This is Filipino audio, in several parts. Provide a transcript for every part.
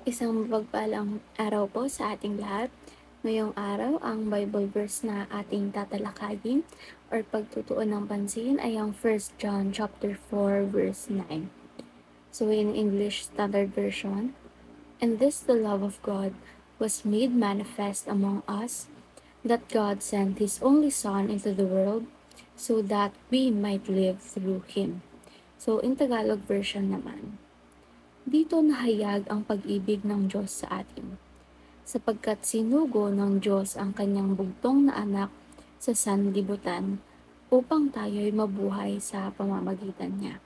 Isang mapagpalang araw po sa ating lahat. Ngayong araw, ang Bible verse na ating tatalakayin or pagtutuon ng pansin ay ang 1 John chapter 4 verse 9. So in English Standard Version, "And this the love of God was made manifest among us, that God sent His only Son into the world so that we might live through Him." So in Tagalog version naman, dito nahayag ang pag-ibig ng Diyos sa atin, sapagkat sinugo ng Diyos ang kanyang bugtong na anak sa sanlibutan upang tayo'y mabuhay sa pamamagitan niya.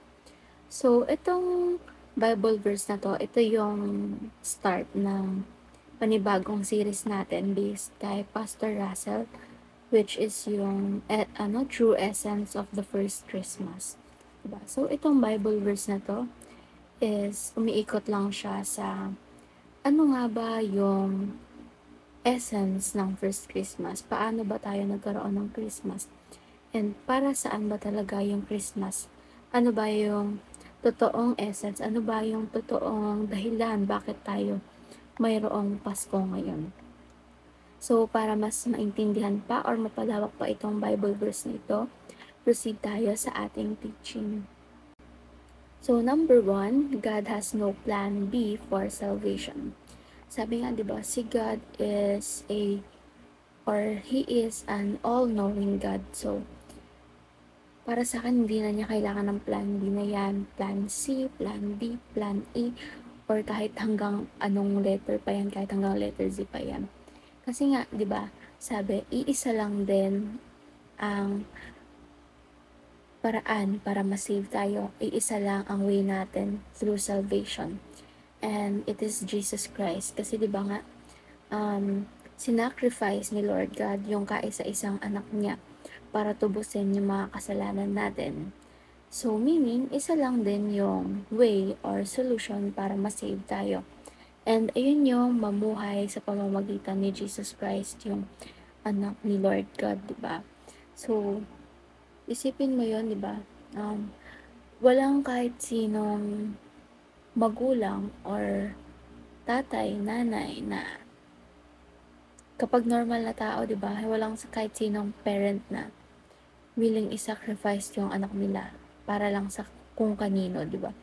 So, itong Bible verse na to, ito yung start ng panibagong series natin based kay Pastor Russell, which is yung True Essence of the First Christmas. Diba? So, itong Bible verse na to is umiikot lang siya sa ano nga ba yung essence ng first Christmas? Paano ba tayo nagkaroon ng Christmas? And para saan ba talaga yung Christmas? Ano ba yung totoong essence? Ano ba yung totoong dahilan bakit tayo mayroong Pasko ngayon? So, para mas maintindihan pa or mapalawak pa itong Bible verse na ito, proceed tayo sa ating teaching. So, number 1, God has no plan B for salvation. Sabi nga, di ba, si God is He is an all-knowing God. So, para sa akin, hindi na niya kailangan ng plan B na yan, plan C, plan D, plan E, or kahit hanggang anong letter pa yan, kahit hanggang letter Z pa yan. Kasi nga, di ba, sabi, iisa lang din ang paraan para ma-save tayo. Iisa lang ang way natin through salvation. And it is Jesus Christ. Kasi di ba nga, sinacrifice ni Lord God yung kaisa-isang anak niya para tubusin yung mga kasalanan natin. So, meaning, isa lang din yung way or solution para ma-save tayo. And ayun yung mamuhay sa pamamagitan ni Jesus Christ, yung anak ni Lord God, di ba? So, isipin mo yun, di ba? Walang kahit sinong magulang or tatay, nanay na kapag normal na tao, di ba? Walang kahit sinong parent na willing i-sacrifice yung anak nila para lang sa kung kanino, di ba?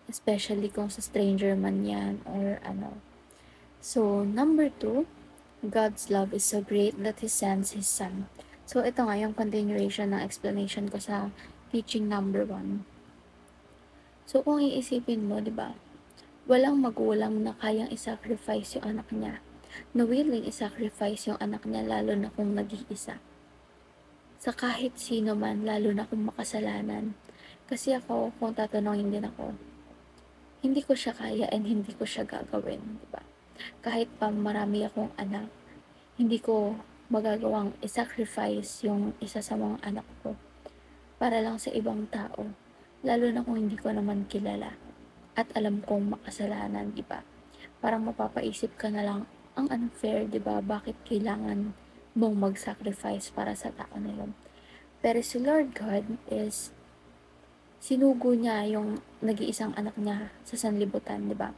Especially kung sa stranger man yan or ano. So, number 2, God's love is so great that He sends His Son. So, ito nga yung continuation ng explanation ko sa teaching number 1. So, kung iisipin mo, di ba, walang magulang na kayang i-sacrifice yung anak niya, na willing i-sacrifice yung anak niya, lalo na kung nag-iisa. Sa kahit sino man, lalo na kung makasalanan. Kasi ako, kung tatanungin din ako, hindi ko siya kaya and hindi ko siya gagawin, di ba? Kahit pa marami akong anak, hindi ko magagawang i-sacrifice yung isa sa mga anak ko para lang sa ibang tao, lalo na kung hindi ko naman kilala at alam kong makasalanan, di ba? Parang mapapaisip ka na lang, ang unfair, di ba? Bakit kailangan mong mag-sacrifice para sa tao na yun? Pero si Lord God is sinugo niya yung nag-iisang anak niya sa sanlibutan, di ba?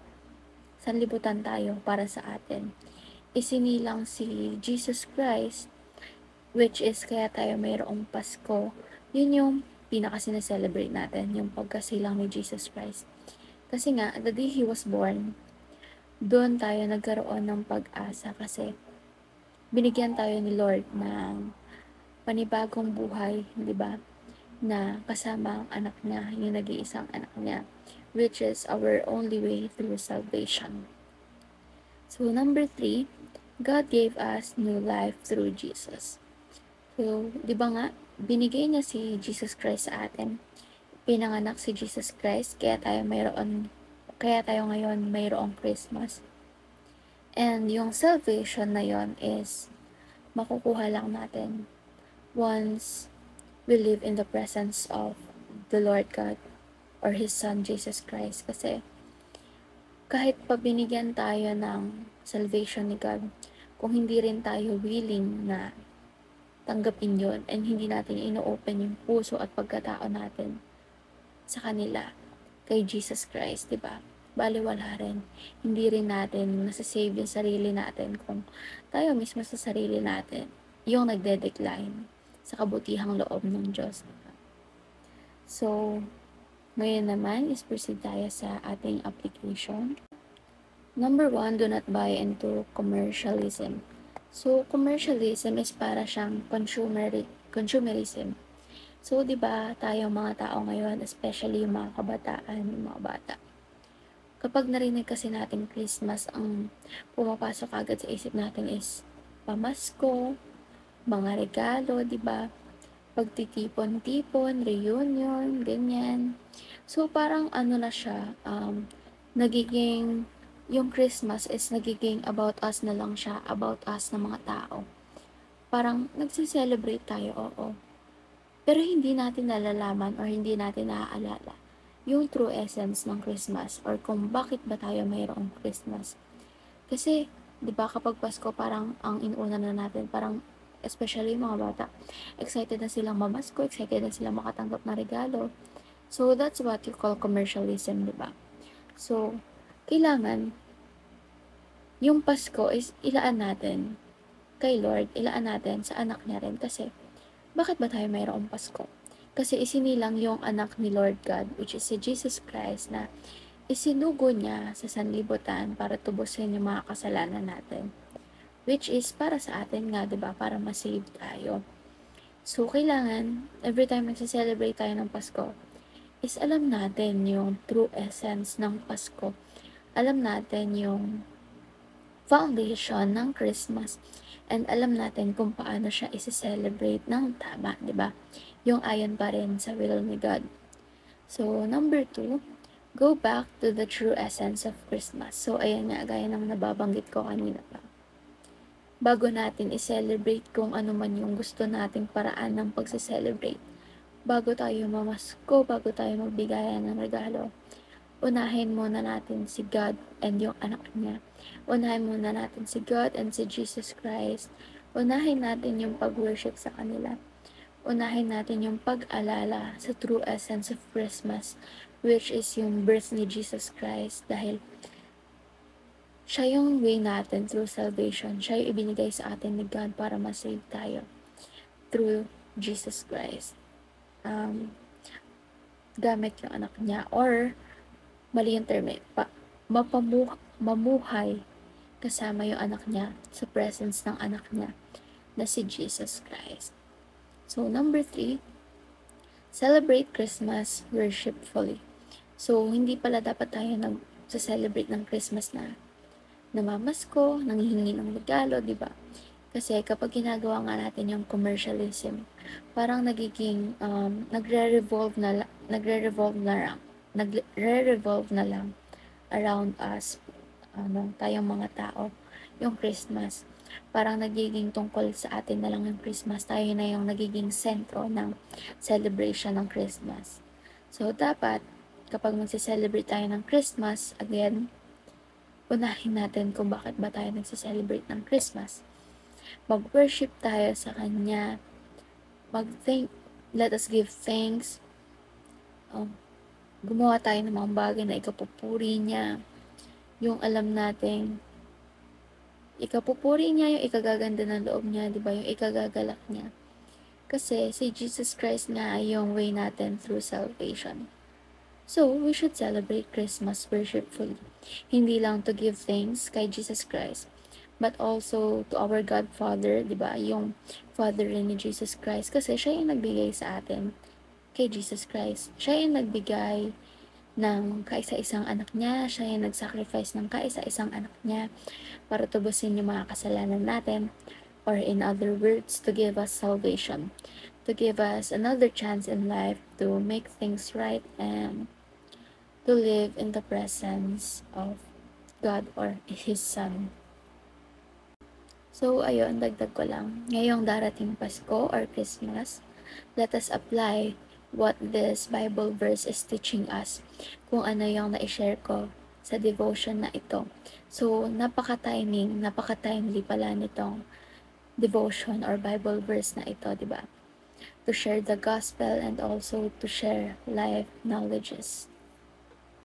Sanlibutan tayo para sa atin. Isinilang si Jesus Christ, which is kaya tayo mayroong Pasko. Yun yung pinaka-sineselebrate natin, yung pagkasilang ni Jesus Christ. Kasi nga, the day He was born, doon tayo nagkaroon ng pag-asa kasi binigyan tayo ni Lord ng panibagong buhay, di ba? Na kasama ang anak niya, yung nag-iisang anak niya, which is our only way through salvation. So, number 3, God gave us new life through Jesus. So, di ba nga, binigay niya si Jesus Christ sa atin. Pinanganak si Jesus Christ, kaya tayo ngayon mayroong Christmas. And yung salvation na yon is makukuha lang natin once we live in the presence of the Lord God or His Son, Jesus Christ. Kasi kahit pa binigyan tayo ng salvation ni God, kung hindi rin tayo willing na tanggapin yon and hindi natin ino-open yung puso at pagkatao natin sa kanila, kay Jesus Christ, di ba? balewala rin. Hindi rin natin nasa-save yung sarili natin kung tayo mismo sa sarili natin yung nagde-decline sa kabutihang loob ng Diyos. So, ngayon naman is proceed tayo sa ating application. Number 1, do not buy into commercialism. So, commercialism is para siyang consumerism. So, di ba tayong mga tao ngayon, especially yung mga kabataan, yung mga bata, kapag narinig kasi natin Christmas, ang pumapasok agad sa isip natin is pamasko, mga regalo, di ba? Pagtitipon-tipon, reunion, ganyan. So, parang ano na siya, nagiging, yung Christmas is nagiging about us na lang siya, about us na mga tao. Parang nagsiselebrate tayo, oo. Pero hindi natin nalalaman or hindi natin naaalala yung true essence ng Christmas or kung bakit ba tayo mayroong Christmas. Kasi, di ba kapag Pasko, parang ang inuuna na natin, parang especially yung mga bata, excited na silang mamasko, excited na silang makatanggap na regalo. So, that's what you call commercialism, di ba? So, kailangan, yung Pasko is ilaan natin kay Lord, ilaan natin sa anak niya rin. Kasi, bakit ba tayo mayroong Pasko? Kasi isinilang yung anak ni Lord God, which is si Jesus Christ, na isinugo niya sa sanlibutan para tubusin yung mga kasalanan natin. Which is para sa atin nga, diba? Para ma-save tayo. So, kailangan, every time nagsa-celebrate tayo ng Pasko, is alam natin yung true essence ng Pasko. Alam natin yung foundation ng Christmas. And alam natin kung paano siya isi-celebrate ng tama, diba? Yung ayon pa rin sa will ni God. So, number 2, go back to the true essence of Christmas. So, ayan nga, gaya ng nababanggit ko kanina pa. Bago natin i-celebrate kung ano man yung gusto nating paraan ng pagse-celebrate, bago tayo mamasko, bago tayo magbigayan ng regalo, unahin muna natin si God and yung anak niya. Unahin muna natin si God and si Jesus Christ. Unahin natin yung pag-worship sa kanila. Unahin natin yung pag-alala sa true essence of Christmas, which is yung birth ni Jesus Christ, dahil siya yung way natin through salvation. Siya yung ibinigay sa atin ni God para ma-save tayo through Jesus Christ. Gamit yung anak niya, or mali yung term, mamuhay kasama yung anak niya sa presence ng anak niya na si Jesus Christ. So, number 3, celebrate Christmas worshipfully. So, hindi pala dapat tayo nag-celebrate ng Christmas na namamasko, nanghihingi ng regalo, di ba? Kasi kapag ginagawa nga natin yung commercialism, parang nagiging nagre-revolve na lang around us, tayong mga tao, yung Christmas. Parang nagiging tungkol sa atin na lang yung Christmas. Tayo na yung nagiging sentro ng celebration ng Christmas. So, dapat, kapag magse-celebrate tayo ng Christmas, again, unahin natin kung bakit ba tayo nagse-celebrate ng Christmas. Mag-worship tayo sa Kanya. Let us give thanks. Gumawa tayo ng mga bagay na ikapupuri niya. Yung alam natin, ikapupuri niya, yung ikagaganda ng loob niya, di ba? Yung ikagagalak niya. Kasi si Jesus Christ nga ay yung way natin through salvation. So, we should celebrate Christmas worshipfully. Hindi lang to give thanks kay Jesus Christ, but also to our God Father, di ba? Yung Father rin ni Jesus Christ. Kasi siya yung nagbigay sa atin kay Jesus Christ. Siya yung nagbigay ng kaisa-isang anak niya. Siya yung nag-sacrifice ng kaisa-isang anak niya para tubusin yung mga kasalanan natin. Or in other words, to give us salvation. To give us another chance in life to make things right and to live in the presence of God or His Son. So, ayun, dagdag ko lang. Ngayong darating Pasko or Christmas, let us apply what this Bible verse is teaching us. Kung ano yung na-share ko sa devotion na ito. So, napaka-timely pala nitong devotion or Bible verse na ito, di ba? To share the gospel and also to share life knowledges.